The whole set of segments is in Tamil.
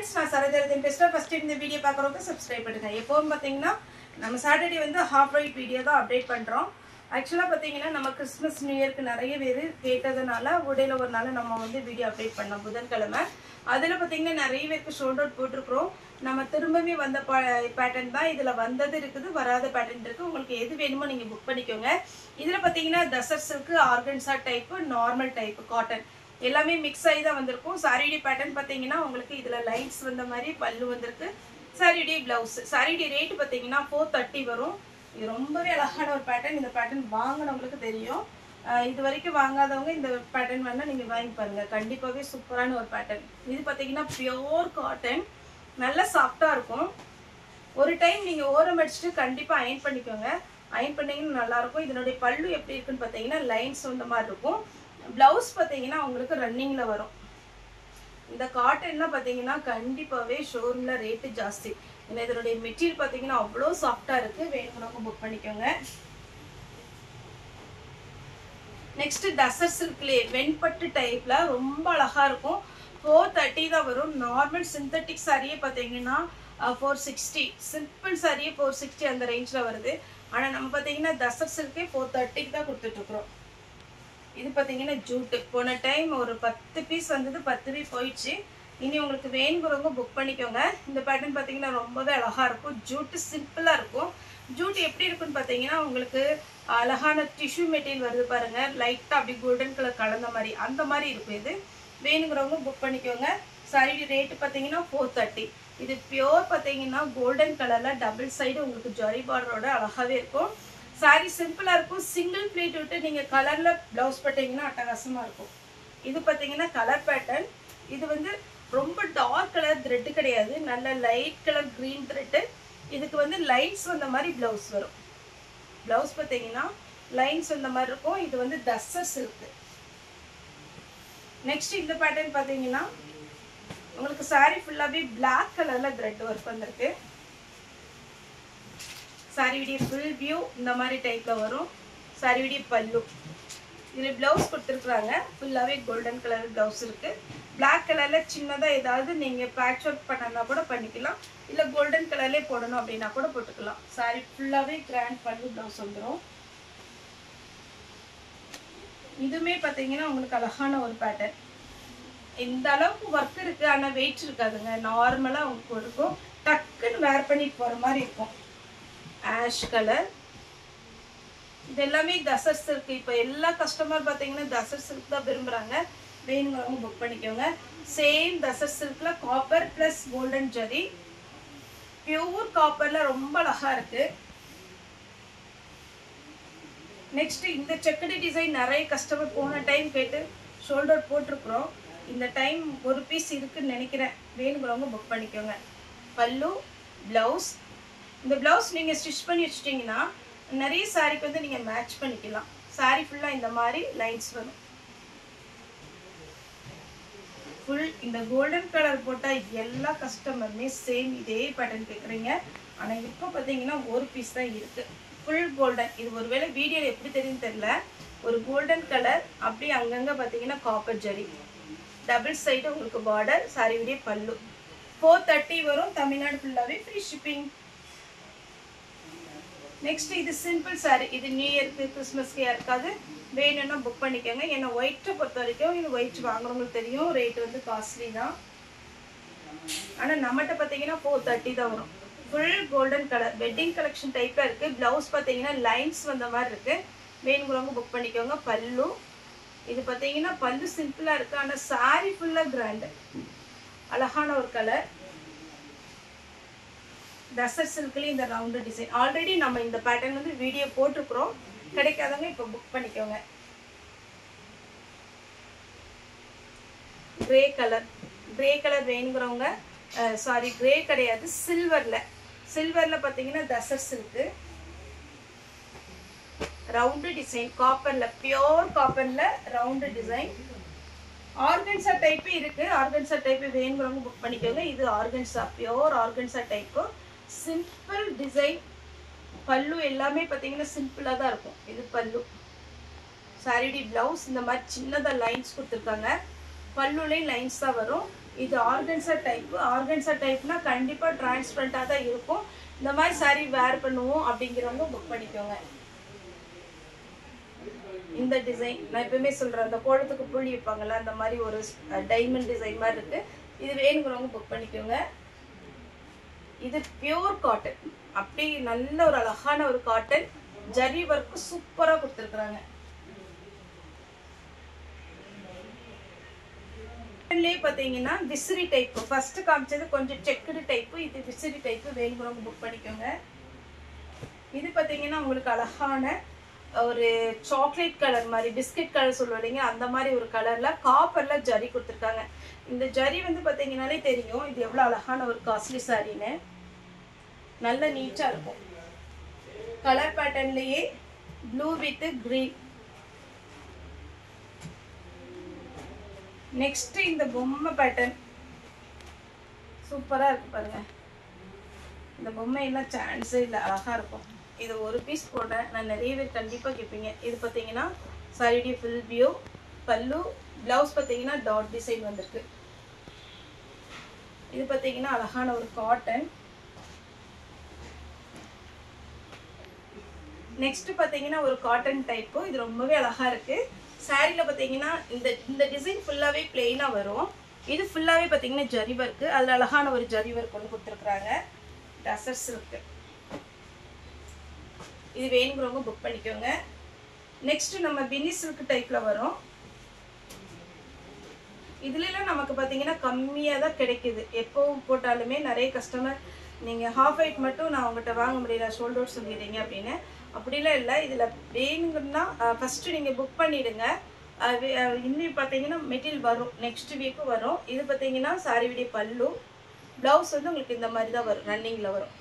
friends, நான் சரதரத்தின் பேசுறேன். ஃபர்ஸ்ட் இந்த வீடியோ பார்க்கறவங்க சப்ஸ்கிரைப் பண்ணுங்க. எப்பவும் பாத்தீங்கன்னா நம்ம சாட்டர்டே வந்து ஹாஃப் ரைட் வீடியோ தான் அப்டேட் பண்றோம். ஆக்சுவலா பாத்தீங்கன்னா நம்ம கிறிஸ்மஸ் நியூ இயர்க்கு நிறைய பேர் கேட்டதனால உடையில ஒரு நாள் நம்ம வந்து வீடியோ அப்டேட் பண்ணோம் புதன்கிழமை. அதுல பாத்தீங்கன்னா நிறைய பேருக்கு ஷோல்ட் அவுட் போட்டிருக்கிறோம். நம்ம திரும்பவே வந்த பேட்டர்ன் தான் இதுல வந்தது இருக்குது, வராத பேட்டர்ன் இருக்கு. உங்களுக்கு எது வேணுமோ நீங்க புக் பண்ணிக்கோங்க. இதுல பாத்தீங்கன்னா tussar silk, organza type, normal type, cotton எல்லாமே மிக்ஸ் ஆகி தான் வந்திருக்கும். சாரிடி பேட்டர்ன் பார்த்தீங்கன்னா உங்களுக்கு இதில் லைன்ஸ் வந்த மாதிரி பல்லு வந்திருக்கு. சாரிடி பிளவுஸ், சாரிடி ரேட்டு பார்த்தீங்கன்னா 430 வரும். இது ரொம்பவே அழகான ஒரு பேட்டர்ன். இந்த பேட்டர்ன் வாங்கினவங்களுக்கு தெரியும். இது வரைக்கும் வாங்காதவங்க இந்த பேட்டர்ன் வேணால் நீங்கள் வாங்கி பாருங்கள். கண்டிப்பாகவே சூப்பரான ஒரு பேட்டர்ன். இது பார்த்தீங்கன்னா பியோர் காட்டன், நல்லா சாஃப்டாக இருக்கும். ஒரு டைம் நீங்கள் ஓரம் அடிச்சுட்டு கண்டிப்பாக அயன் பண்ணிக்கோங்க. அயன் பண்ணிங்கன்னா நல்லாயிருக்கும். இதனுடைய பல்லு எப்படி இருக்குன்னு பார்த்தீங்கன்னா லைன்ஸ் வந்த மாதிரி இருக்கும். பிளவுஸ் பார்த்தீங்கன்னா உங்களுக்கு ரன்னிங்கில் வரும். இந்த காட்டன்லாம் பார்த்தீங்கன்னா கண்டிப்பாகவே ஷோரூமில் ரேட்டு ஜாஸ்தி. ஏன்னா இதனுடைய மெட்டீரியல் பார்த்தீங்கன்னா அவ்வளோ சாஃப்டாக இருக்குது. வேணுங்கிறவங்க புக் பண்ணிக்கோங்க. நெக்ஸ்ட் டசர் சில்க்லேயே வெண்பட்டு டைப்பில் ரொம்ப அழகாக இருக்கும். 430 தான் வரும். நார்மல் சிந்தட்டிக் சாரியே பார்த்தீங்கன்னா 460, சிம்பிள் சாரியே 460 அந்த ரேஞ்சில் வருது. ஆனால் நம்ம பார்த்தீங்கன்னா டசர் சில்கே 430 தான் கொடுத்துட்ருக்குறோம். இது பார்த்தீங்கன்னா ஜூட்டு. போன டைம் ஒரு 10 பீஸ் வந்தது, 10 போயிடுச்சு. இனி உங்களுக்கு வேணுங்கிறவங்க புக் பண்ணிக்கோங்க. இந்த பேட்டர்ன் பார்த்தீங்கன்னா ரொம்பவே அழகாக இருக்கும். ஜூட்டு சிம்பிளாக இருக்கும். ஜூட் எப்படி இருக்குன்னு பார்த்தீங்கன்னா உங்களுக்கு அழகான டிஷ்யூ மெட்டீரியல் வருது பாருங்கள், லைட்டாக அப்படி கோல்டன் கலர் கலந்த மாதிரி, அந்த மாதிரி இருக்கும். இது வேணுங்கிறவங்க புக் பண்ணிக்கோங்க. சாரி ரேட்டு பார்த்தீங்கன்னா 430. இது பியோர் பார்த்தீங்கன்னா கோல்டன் கலரில் டபுள் சைடு உங்களுக்கு ஜரி பார்டரோட அழகாகவே இருக்கும். சாரி சிம்பிளாக இருக்கும். சிங்கிள் பிளேட் விட்டு நீங்கள் கலரில் ப்ளவுஸ் போட்டிங்கன்னா அட்டகாசமாக இருக்கும். இது பார்த்தீங்கன்னா கலர் பேட்டர்ன். இது வந்து ரொம்ப டார்க் கலர் த்ரெட்டு கிடையாது, நல்ல லைட் கலர் க்ரீன் த்ரெட்டு. இதுக்கு வந்து லைன்ஸ் வந்த மாதிரி ப்ளவுஸ் வரும். ப்ளவுஸ் பார்த்தீங்கன்னா லைன்ஸ் வந்த மாதிரி இருக்கும். இது வந்து டசர் சில்க். நெக்ஸ்ட் இந்த பேட்டர்ன் பார்த்தீங்கன்னா உங்களுக்கு சாரி ஃபுல்லாகவே பிளாக் கலரில் த்ரெட் ஒர்க் வந்திருக்கு. சாரியுடைய ஃபுல் வியூ இந்த மாதிரி டைப்பில் வரும். சாரியுடைய பல்லு, இதில் ப்ளவுஸ் கொடுத்துருக்குறாங்க. ஃபுல்லாகவே கோல்டன் கலர் ப்ளவுஸ் இருக்குது. பிளாக் கலரில் சின்னதாக ஏதாவது நீங்கள் பேட்ச் ஒர்க் பண்ணனா கூட பண்ணிக்கலாம், இல்லை கோல்டன் கலர்லேயே போடணும் அப்படின்னா கூட போட்டுக்கலாம். சாரி ஃபுல்லாகவே கிராண்ட் பல்லு ப்ளவுஸ் வந்துடும். இதுவுமே பார்த்தீங்கன்னா உங்களுக்கு அழகான ஒரு பேட்டர்ன். இந்த அளவுக்கு ஒர்க் இருக்குது, ஆனால் வெயிட் இருக்காதுங்க. நார்மலாக உங்களுக்கு இருக்கும். டக்குன்னு வேர் பண்ணிட்டு போகிற மாதிரி இருக்கும். Ash colour. இது எல்லாமே டசர் சில்க். இப்போ எல்லா கஸ்டமர் பார்த்தீங்கன்னா டசர் சில்க் தான் விரும்புகிறாங்க. வேணுங்கிறவங்க புக் பண்ணிக்கோங்க. சேம் டசர் சில்கில் copper plus golden zari, pure காப்பரில் ரொம்ப அழகாக இருக்குது. நெக்ஸ்ட் இந்த செக்குடு டிசைன் நிறைய கஸ்டமர் போன டைம் கேட்டு ஷோல்டர் போட்டிருக்குறோம். இந்த டைம் ஒரு பீஸ் இருக்குன்னு நினைக்கிறேன். வேணுங்கிறவங்க புக் பண்ணிக்கோங்க. பல்லு, ப்ளவுஸ். இந்த ப்ளவுஸ் நீங்கள் ஸ்டிச் பண்ணி வச்சிட்டிங்கன்னா நிறைய சாரிக்கு வந்து நீங்கள் மேட்ச் பண்ணிக்கலாம். சாரி ஃபுல்லாக இந்த மாதிரி லைன்ஸ் வரும். ஃபுல் இந்த கோல்டன் கலர் போட்டால் எல்லா கஸ்டமருமே சேம் இதே பேட்டர்ன் கேட்குறீங்க. ஆனால் இப்போ பார்த்தீங்கன்னா ஒரு பீஸ் தான் இருக்குது. Full golden. இது ஒருவேளை வீடியோவில் எப்படி தெரியுன்னு தெரியல. ஒரு கோல்டன் கலர், அப்படியே அங்கங்கே பார்த்தீங்கன்னா காப்பர் ஜரி, டபுள் சைடு உங்களுக்கு பார்டர். சாரியுடைய பல்லு 430 வரும். தமிழ்நாடு ஃபுல்லாகவே ஃப்ரீ ஷிப்பிங். நெக்ஸ்ட் இது சிம்பிள் சாரி. இது நியூ இயர்க்கு கிறிஸ்மஸ்க்கு யாருக்காவது வேணும்னா புக் பண்ணிக்கோங்க. ஏன்னா ஒயிட்டை பொறுத்த வரைக்கும் இது ஒயிட் வாங்குறவங்களுக்கு தெரியும், ரேட் வந்து காஸ்ட்லி தான். ஆனால் நம்மகிட்ட பார்த்தீங்கன்னா 430 தான் வரும். Full golden colour wedding collection டைப்பில் இருக்குது. ப்ளவுஸ் பார்த்தீங்கன்னா லைன்ஸ் வந்த மாதிரி இருக்குது. வேணுங்கிறவங்க புக் பண்ணிக்கோங்க. பல்லு, இது பார்த்தீங்கன்னா பல்லு சிம்பிளாக இருக்குது, ஆனால் சாரி ஃபுல்லாக கிராண்டு, அழகான ஒரு கலர். டசர் சில்க்லேயே இந்த ரவுண்டு டிசைன். ஆல்ரெடி நம்ம இந்த பேட்டர்ன் வந்து வீடியோ போட்டிருக்கிறோம். கிடைக்காதவங்க இப்போ புக் பண்ணிக்கோங்க. Grey colour. கிரே கலர் வேணுங்கிறவங்க, சாரி கிரே கிடையாது, சில்வரில். சில்வரில் பார்த்தீங்கன்னா டசர் சில்க்கு ரவுண்டு டிசைன், காப்பரில், பியோர் காப்பரில் ரவுண்டு டிசைன். ஆர்கன்சா டைப்பு இருக்குது. ஆர்கன்சா டைப்பு வேணுங்கிறவங்க புக் பண்ணிக்கோங்க. இது organza, pure organza type. Simple design. பல்லு எல்லாமே பார்த்தீங்கன்னா சிம்பிளாக தான் இருக்கும். இது பல்லு. சாரியுடைய ப்ளவுஸ் இந்த மாதிரி சின்னதாக லைன்ஸ் கொடுத்துருக்காங்க. பல்லுலேயும் லைன்ஸ் தான் வரும். இது ஆர்கன்சா டைப். ஆர்கன்சா டைப்னா கண்டிப்பா டிரான்ஸ்பரண்டா தான் இருக்கும். இந்த மாதிரி saree வேர் பண்ணுவோம் அப்படிங்கிறவங்க புக் பண்ணிக்கோங்க. இந்த டிசைன் நான் எப்பவுமே சொல்றேன், அந்த கோலத்துக்கு புள்ளி வைப்பாங்கல்ல அந்த மாதிரி ஒரு டைமண்ட் டிசைன் மாதிரி இருக்கு. இது வேணுங்கிறவங்க புக் பண்ணிக்கோங்க. இது பியூர் காட்டன், அப்படி நல்ல ஒரு அழகான ஒரு காட்டன், ஜரி ஒர்க் சூப்பரா கொடுத்துருக்காங்க. பாத்தீங்கன்னா விசிறி டைப், ஃபர்ஸ்ட் காமிச்சது கொஞ்சம் செக்குடு டைப், இது விசிறி டைப், வேணுங்கிறவங்க புக் பண்ணிக்கோங்க. இது பாத்தீங்கன்னா உங்களுக்கு அழகான ஒரு சாக்லேட் கலர் மாதிரி, பிஸ்கட் கலர் சொல்லுவீங்க அந்த மாதிரி ஒரு கலர்ல காப்பர்ல ஜரி கொடுத்துருக்காங்க. இந்த ஜரி வந்து பாத்தீங்கன்னாலே தெரியும் இது எவ்வளவு அழகான ஒரு காஸ்ட்லி சாரின்னு. நல்ல நீட்டா இருக்கும். கலர் பேட்டர்ன்லயே ப்ளூ வித் கிரீன். நெக்ஸ்ட் இந்த பொம்மை பேட்டர்ன் சூப்பரா இருக்கு பாருங்க. இந்த பொம்மை எல்லாம் சான்ஸே இல்லை, அழகா இருக்கும். இது ஒரு பீஸ் போட நான் நிறைய பேர் கண்டிப்பா கேட்பீங்க. இது பாத்தீங்கன்னா சாரி ஃபுல் வியூ, பல்லு, பிளவுஸ் பாத்தீங்கன்னா டாட் டிசைன் வந்திருக்கு. இது பாத்தீங்கன்னா அழகான ஒரு காட்டன். நெக்ஸ்ட் பாத்தீங்கன்னா ஒரு காட்டன் டைப், இது ரொம்பவே அழகா இருக்கு. சாரில பாத்தீங்கன்னா இந்த டிசைன் ஃபுல்லாவே பிளெயினா வரும். இது ஃபுல்லாவே பாத்தீங்கன்னா ஜரி ஒர்க், அதுல அழகான ஒரு ஜரி ஒர்க் வந்து கொடுத்துருக்காங்க. டசர்ஸ் இருக்கு. இது வேணுங்கிறவங்க புக் பண்ணிக்கோங்க. நெக்ஸ்ட் நம்ம பினி சில்க் டைப்ல வரும். இதுல எல்லாம் நமக்கு பாத்தீங்கன்னா கம்மியா தான் கிடைக்குது. எப்போ போட்டாலுமே நிறைய கஸ்டமர் நீங்க ஹாஃப் ஒயிட் மட்டும் நான் உங்ககிட்ட வாங்க முடியல, ஷோல்டர் அவுட் சொல்லிடுறீங்க அப்படின்னு. அப்படிலாம் இல்லை. இதுல வேணுங்கன்னா ஃபர்ஸ்ட் நீங்க புக் பண்ணிடுங்க. இன்னும் பாத்தீங்கன்னா மெட்டீரியல் வரும், நெக்ஸ்ட் வீக் வரும். இது பாத்தீங்கன்னா சாரி விடி பல்லு, பிளவுஸ் வந்து உங்களுக்கு இந்த மாதிரி தான் வரும், ரன்னிங்ல வரும்.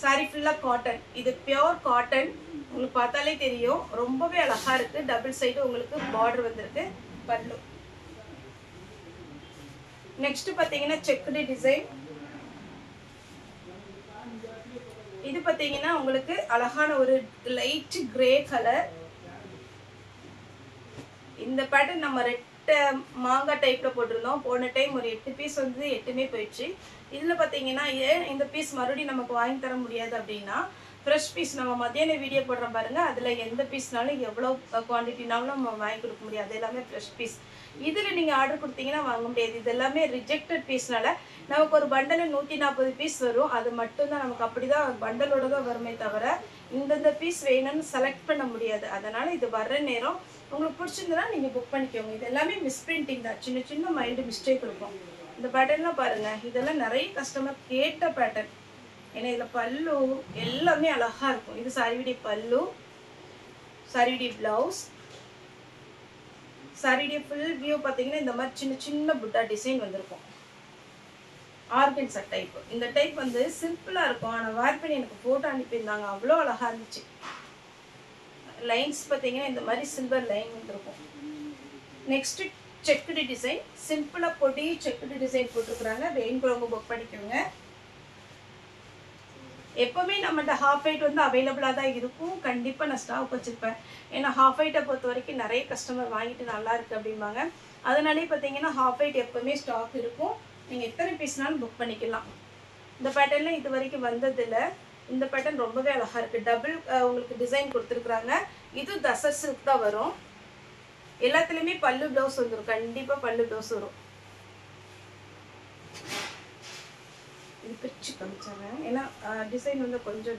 சாரி ஃபுல்லா காட்டன், இது பியூர் காட்டன், உங்களுக்கு பார்த்தாலே தெரியும் ரொம்பவே அழகா இருக்கு. டபுள் சைடு உங்களுக்கு பார்டர் வந்திருக்கு, பல்லு. நெக்ஸ்ட் பாத்தீங்கன்னா செக்குடு டிசைன். இது பாத்தீங்கன்னா உங்களுக்கு அழகான ஒரு லைட் கிரே கலர். இந்த பேட்டர்ன் நம்ம ரெட் மாங்காய் டைப்ல போட்டிருந்தோம். போன டைம் ஒரு 8 பீஸ் வந்து 8மே போயிடுச்சு. இதுல பாத்தீங்கன்னா ஏன் இந்த பீஸ் மறுபடியும் நமக்கு வாங்கி தர முடியாது அப்படின்னா, ஃப்ரெஷ் பீஸ் நம்ம மத்தியான வீடியோ போடுறோம் பாருங்க, அதுல எந்த பீஸ்னாலும் எவ்வளவு குவான்டிட்டினாலும் நம்ம வாங்கி கொடுக்க முடியாது, எல்லாமே ஃப்ரெஷ் பீஸ். இதுல நீங்க ஆர்டர் கொடுத்தீங்கன்னா வாங்க முடியாது. இது எல்லாமே ரிஜெக்டட் பீஸ்னால நமக்கு ஒரு பண்டல 140 பீஸ் வரும். அது மட்டும்தான் நமக்கு அப்படிதான் பண்டலோட தான் வருமே தவிர இந்தந்த பீஸ் வேணும்னு செலக்ட் பண்ண முடியாது. அதனால இது வர்ற நேரம் உங்களுக்கு பிடிச்சிருந்தா நீங்க புக் பண்ணிக்கோங்க. இது எல்லாமே மிஸ் பிரிண்டிங் தான், சின்ன சின்ன மைல்டு மிஸ்டேக் இருக்கும். இந்த பேட்டர்ன்லாம் பாருங்க, இதெல்லாம் நிறைய கஸ்டமர் கேட்ட பேட்டர்ன். ஏன்னா இதுல பல்லு எல்லாமே அழகா இருக்கும். இது சாரியுடைய பல்லு, சாரியுடைய பிளவுஸ், சாரியுடைய ஃபுல் வியூ பாத்தீங்கன்னா இந்த மாதிரி சின்ன சின்ன புட்டா டிசைன் வந்திருக்கும். Organza type. இந்த டைப் வந்து சிம்பிளா இருக்கும், ஆனா வேர் பண்ணி எனக்கு போட்டோ அனுப்பியிருந்தாங்க, அவ்வளோ அழகா இருந்துச்சு. லைன்ஸ் பாத்தீங்கன்னா இந்த மாதிரி சில்வர் லைன் வந்திருக்கும். நெக்ஸ்ட் செக்குடு டிசைன், சிம்பிளா பொடி செக்குடு டிசைன் போட்டிருக்காங்க. வேணுங்கிறவங்க புக் பண்ணிக்கோங்க. எப்பவுமே நம்மகிட்ட ஹாஃப் ஒயிட் வந்து அவைலபிளா தான் இருக்கும். கண்டிப்பா நான் ஸ்டாக் வச்சிருப்பேன். ஏன்னா ஹாஃப் ஒயிட்டை பொறுத்த வரைக்கும் நிறைய கஸ்டமர் வாங்கிட்டு நல்லா இருக்கு அப்படிம்பாங்க. அதனாலே பாத்தீங்கன்னா ஹாஃப் ஒயிட் எப்பவுமே ஸ்டாக் இருக்கும். நீங்க எத்தனை பீஸ்னாலும் புக் பண்ணிக்கலாம். இந்த பேட்டர்ன்ல இது வரைக்கும் வந்ததில்ல. இந்த பேட்டர்ன் ரொம்பவே அழகா இருக்கு. டபுள் உங்களுக்கு டிசைன் கொடுத்துருக்காங்க. இது தசர் சில்க் தான் வரும். எல்லாத்துலயுமே பல்லு பிளவுஸ் வந்துடும், கண்டிப்பா பல்லு பிளவுஸ் வரும். இது பிரிச்சு காமிச்சாங்க, ஏன்னா டிசைன் வந்து கொஞ்சம்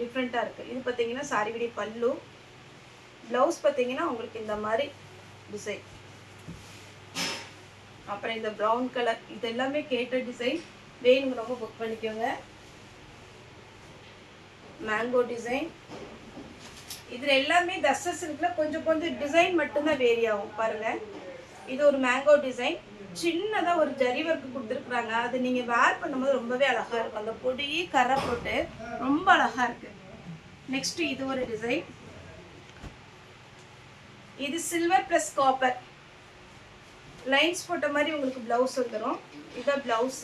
டிஃப்ரெண்டா இருக்கு. இது பாத்தீங்கன்னா சாரியுடைய பல்லு, பிளவுஸ் பாத்தீங்கன்னா உங்களுக்கு இந்த மாதிரி டிசைன். அப்புறம் இந்த ப்ரௌன் கலர், இது எல்லாமே கேட்ட டிசைன். வேணுங்கிறவங்க புக் பண்ணிக்கோங்க. Mango design. இதுல எல்லாமே தசர் சில்க்ல கொஞ்சம் கொஞ்சம் டிசைன் மட்டும்தான் வேரி ஆகும் பாருங்க. இது ஒரு மேங்கோ டிசைன், சின்னதா ஒரு ஜரி ஒர்க் கொடுத்துருக்காங்க. அது நீங்க வேர் பண்ணும்போது ரொம்பவே அழகா இருக்கும். அந்த பொடி கரை போட்டு ரொம்ப அழகா இருக்கு. நெக்ஸ்ட் இது ஒரு டிசைன். இது சில்வர் பிளஸ் காப்பர் லைன்ஸ் போட்ட மாதிரி உங்களுக்கு பிளவுஸ் வந்துடும். இதான் பிளவுஸ்.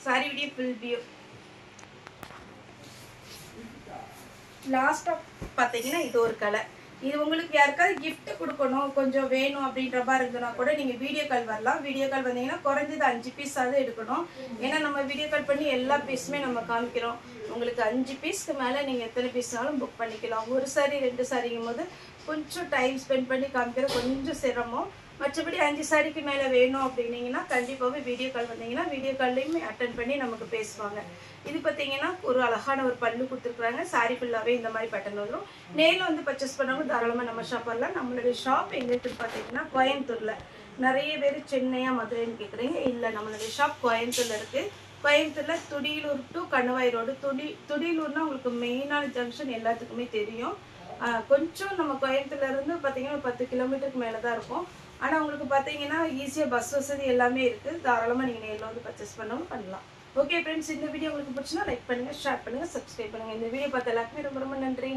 சாரியுடைய ஃபுல் வியூ. லாஸ்ட்டாக பார்த்தீங்கன்னா இது ஒரு கலர். இது உங்களுக்கு யாருக்காவது gift கொடுக்கணும், கொஞ்சம் வேணும் அப்படின்ற மாதிரி இருந்ததுன்னா கூட நீங்கள் வீடியோ கால் வரலாம். வீடியோ கால் வந்தீங்கன்னா குறைஞ்சது 5 பீஸாவது எடுக்கணும். ஏன்னா நம்ம வீடியோ கால் பண்ணி எல்லா பீஸுமே நம்ம காமிக்கிறோம். உங்களுக்கு 5 பீஸ்க்கு மேலே நீங்கள் எத்தனை பீஸ்னாலும் புக் பண்ணிக்கலாம். ஒரு சாரி 2 சாரிங்கும் போது கொஞ்சம் டைம் ஸ்பெண்ட் பண்ணி காமிக்கிறது கொஞ்சம் சிரமம். மற்றபடி 5 சாரிக்கு மேலே வேணும் அப்படின்னீங்கன்னா கண்டிப்பாகவே வீடியோ கால் வந்தீங்கன்னா வீடியோ கால்லையுமே அட்டன் பண்ணி நமக்கு பேசுவாங்க. இது பார்த்தீங்கன்னா ஒரு அழகான ஒரு பல்லு கொடுத்துருக்குறாங்க. சாரி ஃபுல்லாகவே இந்த மாதிரி பேட்டர்ன் வரும். நேரில் வந்து பர்ச்சேஸ் பண்ணவங்க தாராளமாக நம்ம ஷாப் வரலாம். நம்மளுடைய ஷாப் எங்கே இருக்குன்னு பார்த்தீங்கன்னா கோயம்புத்தூரில். நிறைய பேர் சென்னையா மதுரைன்னு கேட்குறீங்க. இல்லை, நம்மளுடைய ஷாப் கோயம்புத்தூரில் இருக்குது. கோயம்புத்தூரில் துடியலூர் டு கணுவாய் ரோடு. துடியலூர்னா உங்களுக்கு மெயினான ஜங்ஷன் எல்லாத்துக்குமே தெரியும். கொஞ்சம் நம்ம கோயம்புத்தூர்லேருந்து பார்த்தீங்கன்னா ஒரு 10 கிலோமீட்டருக்கு மேலே தான் இருக்கும். ஆனால் உங்களுக்கு பார்த்தீங்கன்னா ஈஸியாக பஸ் வசதி எல்லாமே இருக்குது. தாராளமாக நீங்கள் நேரில் வந்து பர்ச்சேஸ் பண்ணலாம். ஓகே ஃப்ரெண்ட்ஸ், இந்த வீடியோ உங்களுக்கு பிடிச்சினா லைக் பண்ணுங்கள், ஷேர் பண்ணுங்கள், சப்ஸ்கிரைப் பண்ணுங்கள். இந்த வீடியோ பார்த்த எல்லாருக்குமே ரொம்ப ரொம்ப நன்றி.